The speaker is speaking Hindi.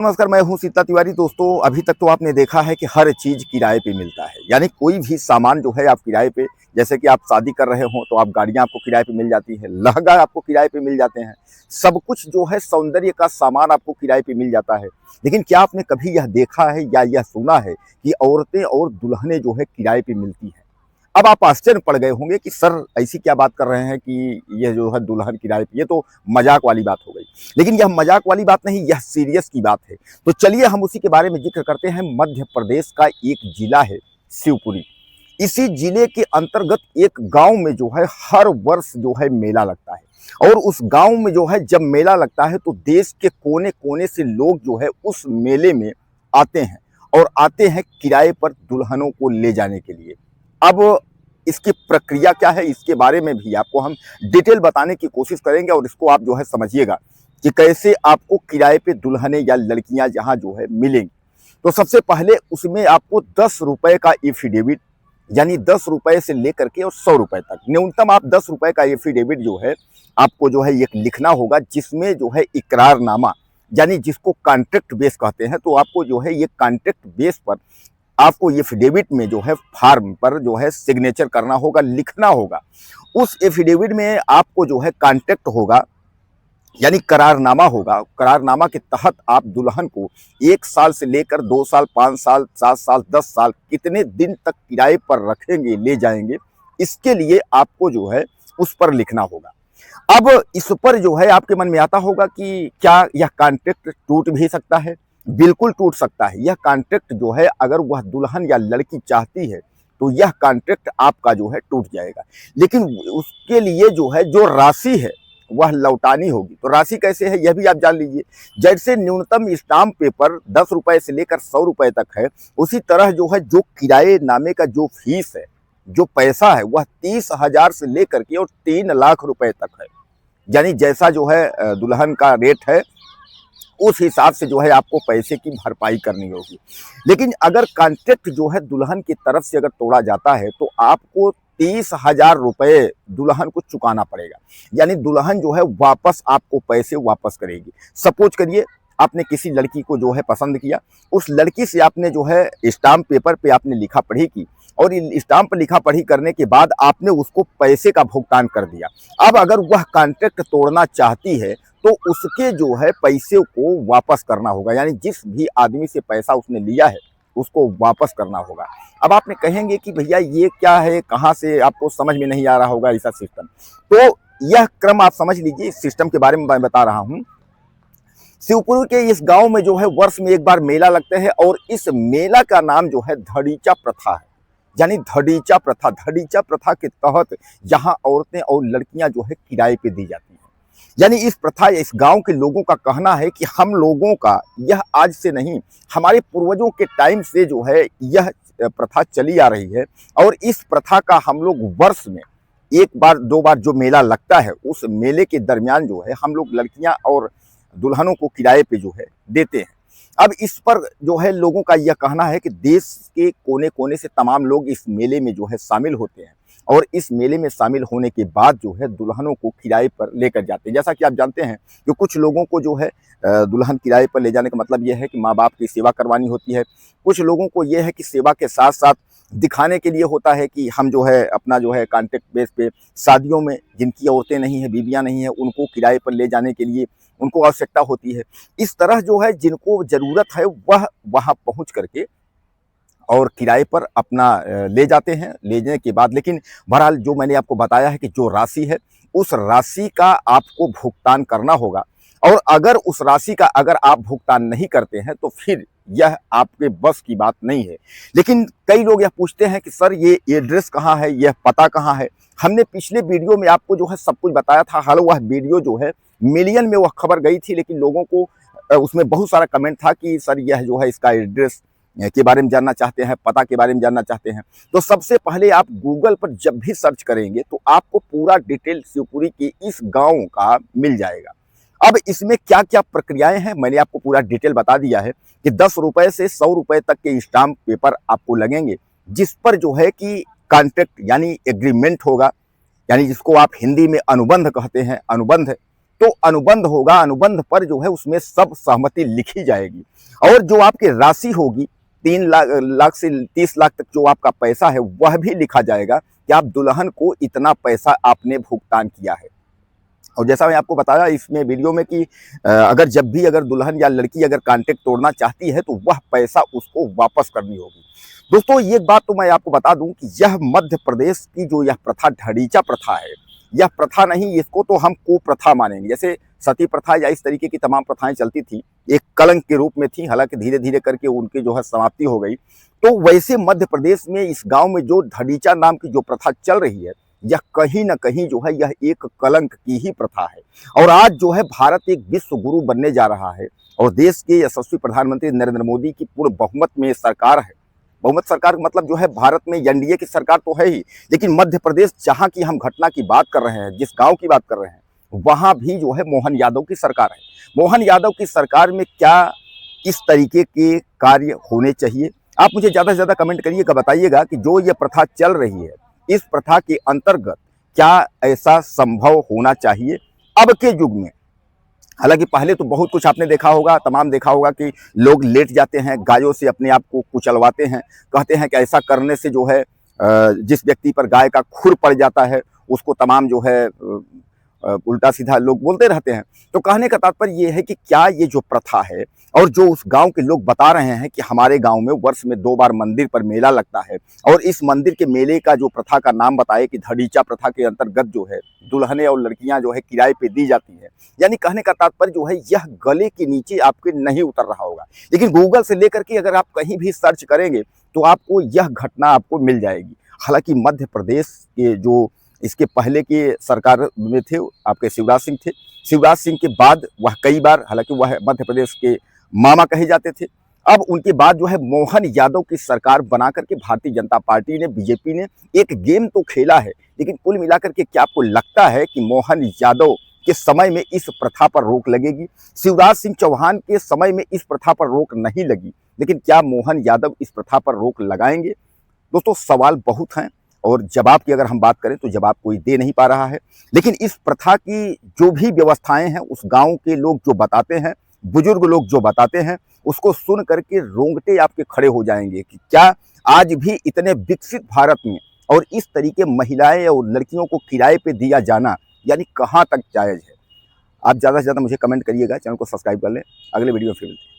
नमस्कार, मैं हूं सीता तिवारी। दोस्तों, अभी तक तो आपने देखा है कि हर चीज़ किराए पे मिलता है, यानी कोई भी सामान जो है आप किराए पे, जैसे कि आप शादी कर रहे हो तो आप गाड़ियां आपको किराए पे मिल जाती है, लहंगा आपको किराए पे मिल जाते हैं, सब कुछ जो है सौंदर्य का सामान आपको किराए पे मिल जाता है। लेकिन क्या आपने कभी यह देखा है या यह सुना है कि औरतें और दुल्हनें जो है किराए पे मिलती हैं? अब आप आश्चर्य पड़ गए होंगे कि सर ऐसी क्या बात कर रहे हैं कि ये जो है दुल्हन किराए पे, ये तो मजाक वाली बात हो गई। लेकिन यह मजाक वाली बात नहीं, यह सीरियस की बात है। तो चलिए हम उसी के बारे में जिक्र करते हैं। मध्य प्रदेश का एक जिला है शिवपुरी। इसी जिले के अंतर्गत एक गांव में जो है हर वर्ष जो है मेला लगता है, और उस गांव में जो है जब मेला लगता है तो देश के कोने कोने से लोग जो है उस मेले में आते हैं, और आते हैं किराए पर दुल्हनों को ले जाने के लिए। अब इसकी प्रक्रिया क्या है, इसके बारे में भी आपको हम डिटेल बताने की कोशिश करेंगे, और इसको आप जो है समझिएगा कि कैसे आपको किराए पे दुल्हनें या लड़कियां जहां जो है मिलेंगी। तो सबसे पहले उसमें आपको 10 रुपए का एफिडेविट, यानी 10 रुपए से लेकर के और 100 रुपए तक, न्यूनतम आप 10 रुपए का एफिडेविट जो है आपको जो है एक लिखना होगा, जिसमें जो है इकरारनामा, यानी जिसको कॉन्ट्रैक्ट बेस कहते हैं। तो आपको जो है ये कॉन्ट्रैक्ट बेस पर आपको एफिडेविट में जो है फार्म पर जो है सिग्नेचर करना होगा, लिखना होगा। उस एफिडेविट में आपको जो है कॉन्ट्रैक्ट होगा, यानी करारनामा होगा। करारनामा के तहत आप दुल्हन को 1 साल से लेकर 2 साल, 5 साल, 7 साल, 10 साल, कितने दिन तक किराए पर रखेंगे, ले जाएंगे, इसके लिए आपको जो है उस पर लिखना होगा। अब इस पर जो है आपके मन में आता होगा कि क्या यह कॉन्ट्रैक्ट टूट भी सकता है? बिल्कुल टूट सकता है। यह कॉन्ट्रैक्ट जो है अगर वह दुल्हन या लड़की चाहती है तो यह कॉन्ट्रैक्ट आपका जो है टूट जाएगा। लेकिन उसके लिए जो है जो राशि है वह लौटानी होगी। तो राशि कैसे है यह भी आप जान लीजिए। जैसे न्यूनतम स्टाम्प पेपर 10 रुपए से लेकर 100 रुपए तक है, उसी तरह जो है जो किराए नामे का जो फीस है, जो पैसा है, वह 30,000 से लेकर के और 3 लाख रुपए तक है। यानी जैसा जो है दुल्हन का रेट है, उस हिसाब से जो है आपको पैसे की भरपाई करनी होगी। लेकिन अगर कॉन्ट्रैक्ट जो है दुल्हन की तरफ से अगर तोड़ा जाता है तो आपको 30,000 रुपए दुल्हन को चुकाना पड़ेगा। यानी दुल्हन जो है वापस आपको पैसे वापस करेगी। सपोज करिए आपने किसी लड़की को जो है पसंद किया, उस लड़की से आपने जो है स्टाम्प पेपर पे आपने लिखा पढ़ी की, और स्टाम्प लिखा पढ़ी करने के बाद आपने उसको पैसे का भुगतान कर दिया। अब अगर वह कॉन्ट्रैक्ट तोड़ना चाहती है तो उसके जो है पैसे को वापस करना होगा, यानी जिस भी आदमी से पैसा उसने लिया है उसको वापस करना होगा। अब आपने कहेंगे कि भैया ये क्या है, कहाँ से, आपको समझ में नहीं आ रहा होगा ऐसा सिस्टम। तो यह क्रम आप समझ लीजिए, इस सिस्टम के बारे में मैं बता रहा हूँ। शिवपुरी के इस गांव में जो है वर्ष में एक बार मेला लगता है, और इस मेला का नाम जो है धड़ीचा प्रथा है। यानी धड़ीचा प्रथा, धड़ीचा प्रथा के तहत यहाँ औरतें और लड़कियां जो है किराए पे दी जाती हैं। यानी इस प्रथा, इस गांव के लोगों का कहना है कि हम लोगों का यह आज से नहीं, हमारे पूर्वजों के टाइम से जो है यह प्रथा चली आ रही है, और इस प्रथा का हम लोग वर्ष में 1 बार 2 बार जो मेला लगता है, उस मेले के दरमियान जो है हम लोग लड़कियां और दुल्हनों को किराए पे जो है देते हैं। अब इस पर जो है लोगों का यह कहना है कि देश के कोने कोने से तमाम लोग इस मेले में जो है शामिल होते हैं, और इस मेले में शामिल होने के बाद जो है दुल्हनों को किराए पर लेकर जाते हैं। जैसा कि आप जानते हैं कि कुछ लोगों को जो है दुल्हन किराए पर ले जाने का मतलब यह है कि माँ बाप की सेवा करवानी होती है। कुछ लोगों को यह है कि सेवा के साथ साथ दिखाने के लिए होता है कि हम जो है अपना जो है कॉन्ट्रैक्ट बेस पे शादियों में जिनकी औरतें नहीं हैं, बीबियाँ नहीं हैं, उनको किराए पर ले जाने के लिए उनको आवश्यकता होती है। इस तरह जो है जिनको ज़रूरत है वह वहाँ पहुँच करके और किराए पर अपना ले जाते हैं। लेने के बाद लेकिन बहरहाल जो मैंने आपको बताया है कि जो राशि है, उस राशि का आपको भुगतान करना होगा, और अगर उस राशि का अगर आप भुगतान नहीं करते हैं तो फिर यह आपके बस की बात नहीं है। लेकिन कई लोग यह पूछते हैं कि सर ये एड्रेस कहाँ है, यह पता कहाँ है? हमने पिछले वीडियो में आपको जो है सब कुछ बताया था। हाल वह वीडियो जो है मिलियन में वह खबर गई थी, लेकिन लोगों को उसमें बहुत सारा कमेंट था कि सर यह जो है इसका एड्रेस के बारे में जानना चाहते हैं, पता के बारे में जानना चाहते हैं। तो सबसे पहले आप गूगल पर जब भी सर्च करेंगे तो आपको पूरा डिटेल शिवपुरी के इस गांव का मिल जाएगा। अब इसमें क्या क्या प्रक्रियाएं हैं मैंने आपको पूरा डिटेल बता दिया है कि 10 रुपए से 100 रुपए तक के स्टाम्प पेपर आपको लगेंगे, जिस पर जो है कि कॉन्ट्रैक्ट यानी एग्रीमेंट होगा, यानी जिसको आप हिंदी में अनुबंध कहते हैं, अनुबंध तो अनुबंध होगा, अनुबंध पर जो है उसमें सब सहमति लिखी जाएगी और जो आपकी राशि होगी 3 लाख से 30 लाख तक जो आपका पैसा है वह भी लिखा जाएगा कि आप दुल्हन को इतना पैसा आपने भुगतान किया है। और जैसा मैं आपको बताया इसमें वीडियो में कि अगर जब भी अगर दुल्हन या लड़की अगर कॉन्ट्रैक्ट तोड़ना चाहती है तो वह पैसा उसको वापस करनी होगी। दोस्तों ये बात तो मैं आपको बता दूं कि यह मध्य प्रदेश की जो यह प्रथा ढड़ीचा प्रथा है, यह प्रथा नहीं, इसको तो हम कुप्रथा मानेंगे। जैसे सती प्रथा या इस तरीके की तमाम प्रथाएं चलती थी, एक कलंक के रूप में थी, हालांकि धीरे धीरे करके उनकी जो है समाप्ति हो गई। तो वैसे मध्य प्रदेश में इस गांव में जो ढड़ीचा नाम की जो प्रथा चल रही है, यह कहीं ना कहीं जो है यह एक कलंक की ही प्रथा है। और आज जो है भारत एक विश्व गुरु बनने जा रहा है और देश के यशस्वी प्रधानमंत्री नरेंद्र मोदी की पूर्ण बहुमत में सरकार है। बहुमत सरकार मतलब जो है भारत में एनडीए की सरकार तो है ही, लेकिन मध्य प्रदेश जहां की हम घटना की बात कर रहे हैं, जिस गांव की बात कर रहे हैं, वहां भी जो है मोहन यादव की सरकार है। मोहन यादव की सरकार में क्या इस तरीके के कार्य होने चाहिए? आप मुझे ज़्यादा से ज़्यादा कमेंट करिएगा, बताइएगा कि जो ये प्रथा चल रही है, इस प्रथा के अंतर्गत क्या ऐसा संभव होना चाहिए अब के युग में। हालांकि पहले तो बहुत कुछ आपने देखा होगा, तमाम देखा होगा कि लोग लेट जाते हैं, गायों से अपने आप को कुचलवाते हैं, कहते हैं कि ऐसा करने से जो है जिस व्यक्ति पर गाय का खुर पड़ जाता है उसको तमाम जो है उल्टा सीधा लोग बोलते रहते हैं। तो कहने का तात्पर्य ये है कि क्या ये जो प्रथा है और जो उस गांव के लोग बता रहे हैं कि हमारे गांव में वर्ष में 2 बार मंदिर पर मेला लगता है और इस मंदिर के मेले का जो प्रथा का नाम बताए कि ढड़ीचा प्रथा के अंतर्गत जो है दुल्हनें और लड़कियां जो है किराए पे दी जाती है, यानी कहने का तात्पर्य जो है यह गले के नीचे आपके नहीं उतर रहा होगा। लेकिन गूगल से लेकर के अगर आप कहीं भी सर्च करेंगे तो आपको यह घटना आपको मिल जाएगी। हालांकि मध्य प्रदेश के जो इसके पहले के सरकार में थे आपके शिवराज सिंह थे, शिवराज सिंह के बाद वह कई बार, हालांकि वह मध्य प्रदेश के मामा कहे जाते थे, अब उनके बाद जो है मोहन यादव की सरकार बना करके भारतीय जनता पार्टी ने, बीजेपी ने एक गेम तो खेला है। लेकिन कुल मिलाकर के क्या आपको लगता है कि मोहन यादव के समय में इस प्रथा पर रोक लगेगी? शिवराज सिंह चौहान के समय में इस प्रथा पर रोक नहीं लगी, लेकिन क्या मोहन यादव इस प्रथा पर रोक लगाएंगे? दोस्तों सवाल बहुत हैं और जवाब की अगर हम बात करें तो जवाब कोई दे नहीं पा रहा है। लेकिन इस प्रथा की जो भी व्यवस्थाएं हैं उस गांव के लोग जो बताते हैं, बुजुर्ग लोग जो बताते हैं, उसको सुन करके रोंगटे आपके खड़े हो जाएंगे कि क्या आज भी इतने विकसित भारत में और इस तरीके महिलाएं और लड़कियों को किराए पे दिया जाना यानी कहाँ तक जायज़ है। आप ज़्यादा से ज़्यादा मुझे कमेंट करिएगा, चैनल को सब्सक्राइब कर लें। अगले वीडियो में फिर मिलते हैं।